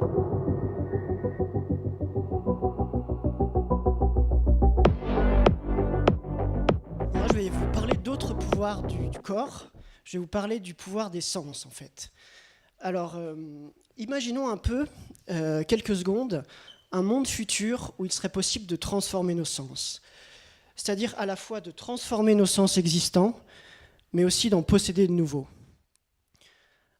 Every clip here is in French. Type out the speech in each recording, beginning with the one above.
Moi, je vais vous parler d'autres pouvoirs du corps. Je vais vous parler du pouvoir des sens, en fait. Alors, imaginons un peu, quelques secondes, un monde futur où il serait possible de transformer nos sens. C'est-à-dire à la fois de transformer nos sens existants, mais aussi d'en posséder de nouveaux.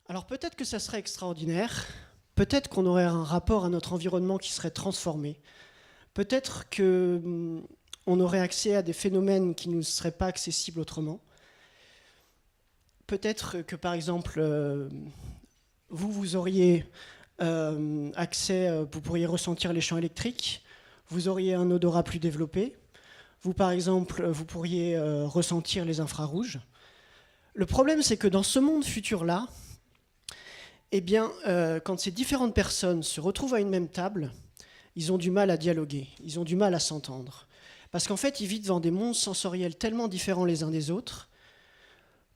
Alors peut-être que ça serait extraordinaire, peut-être qu'on aurait un rapport à notre environnement qui serait transformé, peut-être qu'on aurait accès à des phénomènes qui ne nous seraient pas accessibles autrement, peut-être que par exemple, vous auriez accès, vous pourriez ressentir les champs électriques, vous auriez un odorat plus développé, vous par exemple, vous pourriez ressentir les infrarouges. Le problème, c'est que dans ce monde futur-là, eh bien, quand ces différentes personnes se retrouvent à une même table, ils ont du mal à dialoguer, ils ont du mal à s'entendre. Parce qu'en fait, ils vivent dans des mondes sensoriels tellement différents les uns des autres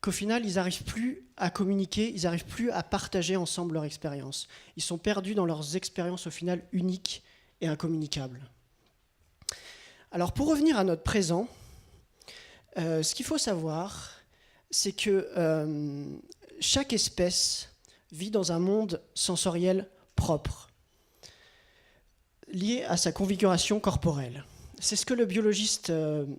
qu'au final, ils n'arrivent plus à communiquer, ils n'arrivent plus à partager ensemble leur expérience. Ils sont perdus dans leurs expériences au final uniques et incommunicables. Alors, pour revenir à notre présent, ce qu'il faut savoir, c'est que chaque espèce vit dans un monde sensoriel propre, lié à sa configuration corporelle. C'est ce que le biologiste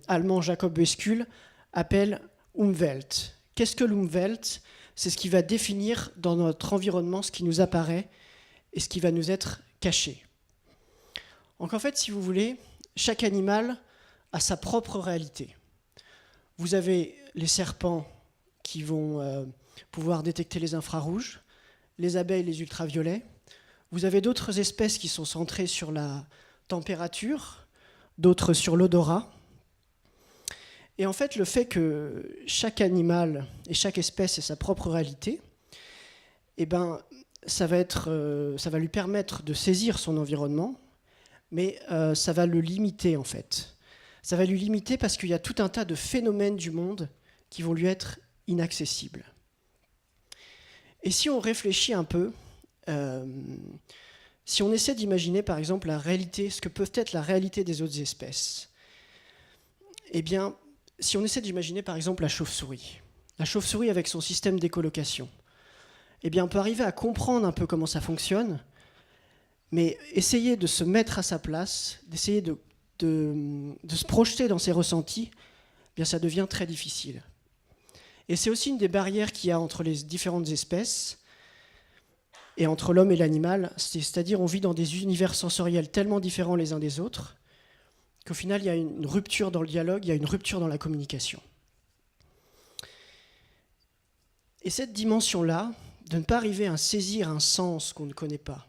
allemand Jacob Boeskul appelle Umwelt. Qu'est-ce que l'Umwelt ? C'est ce qui va définir dans notre environnement ce qui nous apparaît et ce qui va nous être caché. Donc en fait, si vous voulez, chaque animal a sa propre réalité. Vous avez les serpents qui vont pouvoir détecter les infrarouges, les abeilles, les ultraviolets. Vous avez d'autres espèces qui sont centrées sur la température, d'autres sur l'odorat. Et en fait, le fait que chaque animal et chaque espèce ait sa propre réalité, eh ben, ça va lui permettre de saisir son environnement, mais ça va le limiter en fait. Ça va lui limiter parce qu'il y a tout un tas de phénomènes du monde qui vont lui être inaccessibles. Et si on réfléchit un peu, si on essaie d'imaginer par exemple la réalité, ce que peut être la réalité des autres espèces, eh bien, si on essaie d'imaginer par exemple la chauve-souris avec son système d'écolocation, eh bien, on peut arriver à comprendre un peu comment ça fonctionne, mais essayer de se mettre à sa place, d'essayer de se projeter dans ses ressentis, eh bien, ça devient très difficile. Et c'est aussi une des barrières qu'il y a entre les différentes espèces et entre l'homme et l'animal, c'est-à-dire on vit dans des univers sensoriels tellement différents les uns des autres qu'au final, il y a une rupture dans le dialogue, il y a une rupture dans la communication. Et cette dimension-là, de ne pas arriver à saisir un sens qu'on ne connaît pas,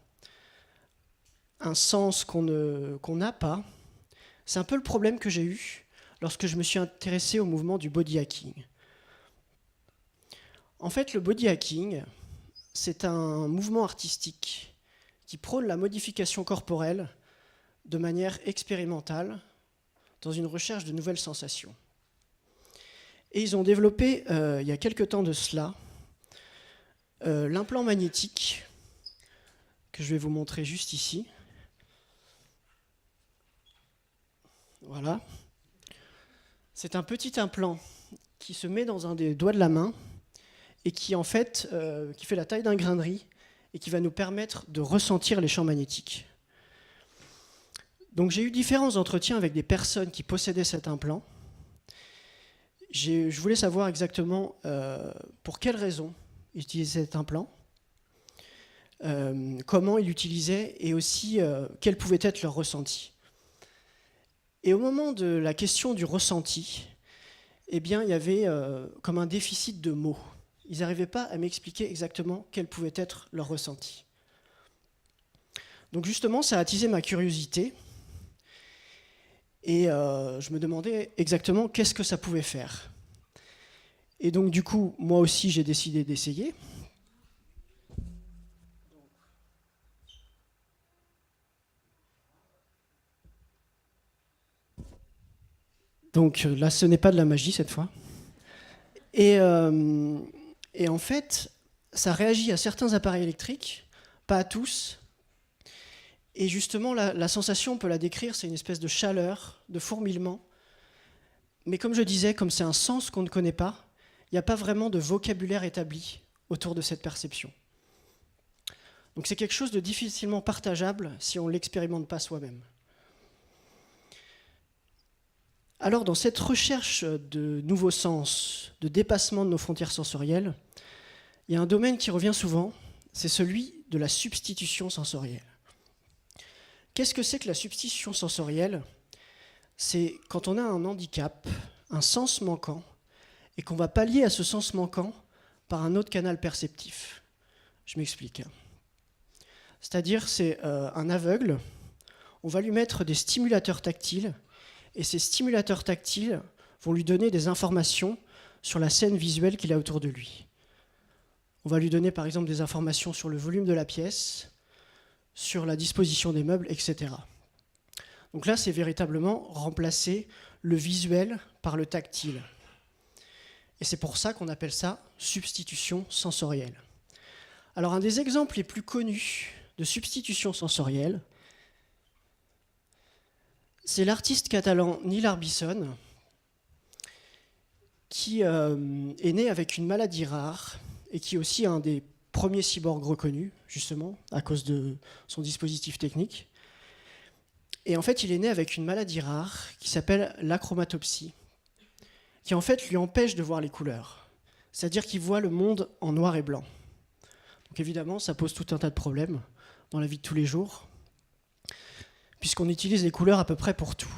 un sens qu'on n'a pas, c'est un peu le problème que j'ai eu lorsque je me suis intéressé au mouvement du body hacking. En fait, le body hacking, c'est un mouvement artistique qui prône la modification corporelle de manière expérimentale dans une recherche de nouvelles sensations. Et ils ont développé, il y a quelque temps de cela, l'implant magnétique, que je vais vous montrer juste ici. Voilà. C'est un petit implant qui se met dans un des doigts de la main et qui en fait, qui fait la taille d'un grain de riz et qui va nous permettre de ressentir les champs magnétiques. Donc j'ai eu différents entretiens avec des personnes qui possédaient cet implant. Je voulais savoir exactement pour quelles raisons ils utilisaient cet implant, comment ils l'utilisaient et aussi quel pouvait être leur ressenti. Et au moment de la question du ressenti, eh bien, il y avait comme un déficit de mots. Ils n'arrivaient pas à m'expliquer exactement quel pouvait être leur ressenti. Donc justement, ça a attisé ma curiosité et je me demandais exactement qu'est-ce que ça pouvait faire. Et donc du coup, moi aussi, j'ai décidé d'essayer. Donc là, ce n'est pas de la magie cette fois. Et en fait, ça réagit à certains appareils électriques, pas à tous. Et justement, la sensation, on peut la décrire, c'est une espèce de chaleur, de fourmillement. Mais comme je disais, comme c'est un sens qu'on ne connaît pas, il n'y a pas vraiment de vocabulaire établi autour de cette perception. Donc c'est quelque chose de difficilement partageable si on ne l'expérimente pas soi-même. Alors dans cette recherche de nouveaux sens, de dépassement de nos frontières sensorielles, il y a un domaine qui revient souvent, c'est celui de la substitution sensorielle. Qu'est-ce que c'est que la substitution sensorielle ? C'est quand on a un handicap, un sens manquant, et qu'on va pallier à ce sens manquant par un autre canal perceptif. Je m'explique. C'est-à-dire, c'est un aveugle, on va lui mettre des stimulateurs tactiles, et ces stimulateurs tactiles vont lui donner des informations sur la scène visuelle qu'il a autour de lui. On va lui donner par exemple des informations sur le volume de la pièce, sur la disposition des meubles, etc. Donc là, c'est véritablement remplacer le visuel par le tactile. Et c'est pour ça qu'on appelle ça substitution sensorielle. Alors un des exemples les plus connus de substitution sensorielle, c'est l'artiste catalan Nil Arbisson, qui est né avec une maladie rare et qui est aussi un des premiers cyborgs reconnus, justement, à cause de son dispositif technique. Et en fait, il est né avec une maladie rare qui s'appelle l'achromatopsie, qui en fait lui empêche de voir les couleurs. C'est-à-dire qu'il voit le monde en noir et blanc. Donc évidemment, ça pose tout un tas de problèmes dans la vie de tous les jours, puisqu'on utilise les couleurs à peu près pour tout.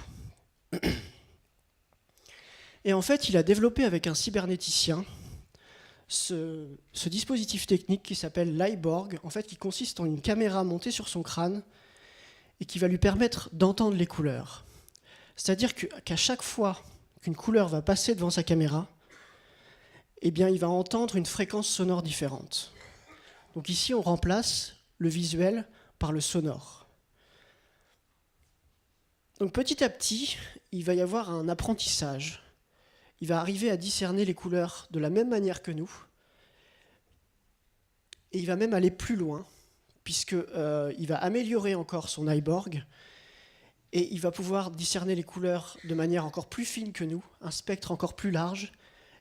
Et en fait, il a développé avec un cybernéticien ce dispositif technique qui s'appelle l'iBorg, en fait, qui consiste en une caméra montée sur son crâne et qui va lui permettre d'entendre les couleurs. C'est-à-dire qu'à chaque fois qu'une couleur va passer devant sa caméra, eh bien, il va entendre une fréquence sonore différente. Donc ici, on remplace le visuel par le sonore. Donc petit à petit, il va y avoir un apprentissage. Il va arriver à discerner les couleurs de la même manière que nous. Et il va même aller plus loin, puisqu'il va améliorer encore son iBorg, et il va pouvoir discerner les couleurs de manière encore plus fine que nous, un spectre encore plus large,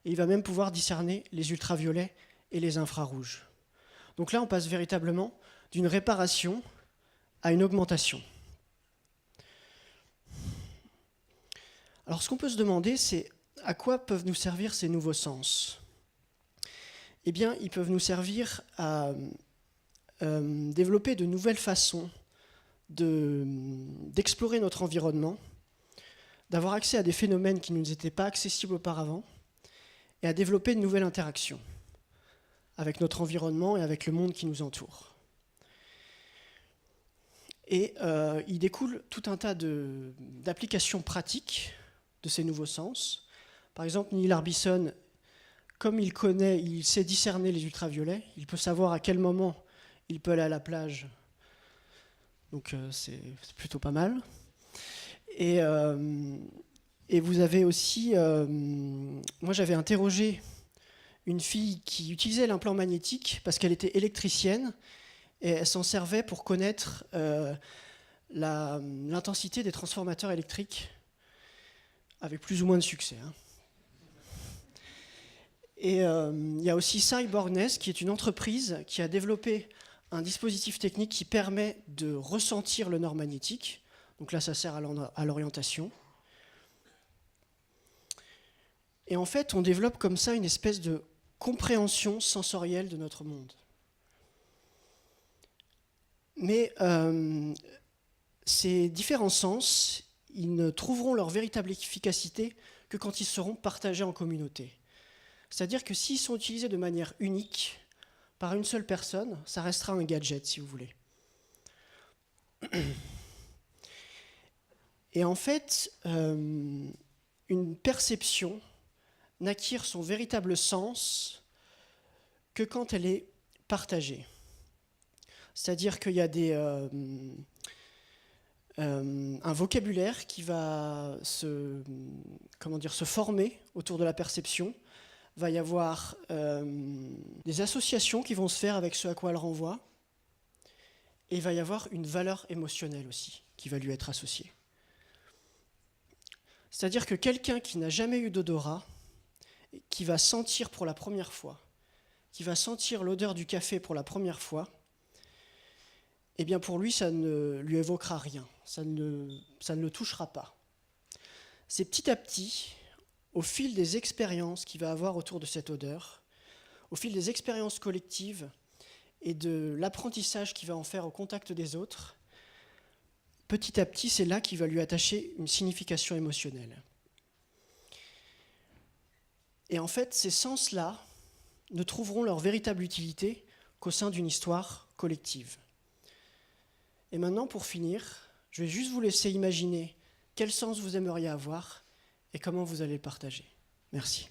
et il va même pouvoir discerner les ultraviolets et les infrarouges. Donc là, on passe véritablement d'une réparation à une augmentation. Alors ce qu'on peut se demander, c'est à quoi peuvent nous servir ces nouveaux sens ? Eh bien, ils peuvent nous servir à développer de nouvelles façons d'explorer notre environnement, d'avoir accès à des phénomènes qui ne nous étaient pas accessibles auparavant, et à développer de nouvelles interactions avec notre environnement et avec le monde qui nous entoure. Et il découle tout un tas d'applications pratiques de ces nouveaux sens. Par exemple, Nil Arbisson, comme il sait discerner les ultraviolets, il peut savoir à quel moment il peut aller à la plage. Donc c'est plutôt pas mal. Et vous avez aussi... moi, j'avais interrogé une fille qui utilisait l'implant magnétique parce qu'elle était électricienne et elle s'en servait pour connaître l'intensité des transformateurs électriques avec plus ou moins de succès. Hein. Et il y a aussi Cyborgness, qui est une entreprise qui a développé un dispositif technique qui permet de ressentir le nord magnétique. Donc là, ça sert à l'orientation. Et en fait, on développe comme ça une espèce de compréhension sensorielle de notre monde. Mais ces différents sens, ils ne trouveront leur véritable efficacité que quand ils seront partagés en communauté. C'est-à-dire que s'ils sont utilisés de manière unique, par une seule personne, ça restera un gadget, si vous voulez. Et en fait, une perception n'acquiert son véritable sens que quand elle est partagée. C'est-à-dire qu'il y a un vocabulaire qui va se former autour de la perception. Il va y avoir des associations qui vont se faire avec ce à quoi elle renvoie. et il va y avoir une valeur émotionnelle aussi qui va lui être associée. C'est-à-dire que quelqu'un qui n'a jamais eu d'odorat, qui va sentir pour la première fois, qui va sentir l'odeur du café pour la première fois, eh bien pour lui, ça ne lui évoquera rien, ça ne le touchera pas. C'est petit à petit, au fil des expériences qu'il va avoir autour de cette odeur, au fil des expériences collectives et de l'apprentissage qu'il va en faire au contact des autres, petit à petit, c'est là qu'il va lui attacher une signification émotionnelle. Et en fait, ces sens-là ne trouveront leur véritable utilité qu'au sein d'une histoire collective. Et maintenant, pour finir, je vais juste vous laisser imaginer quel sens vous aimeriez avoir et comment vous allez le partager. Merci.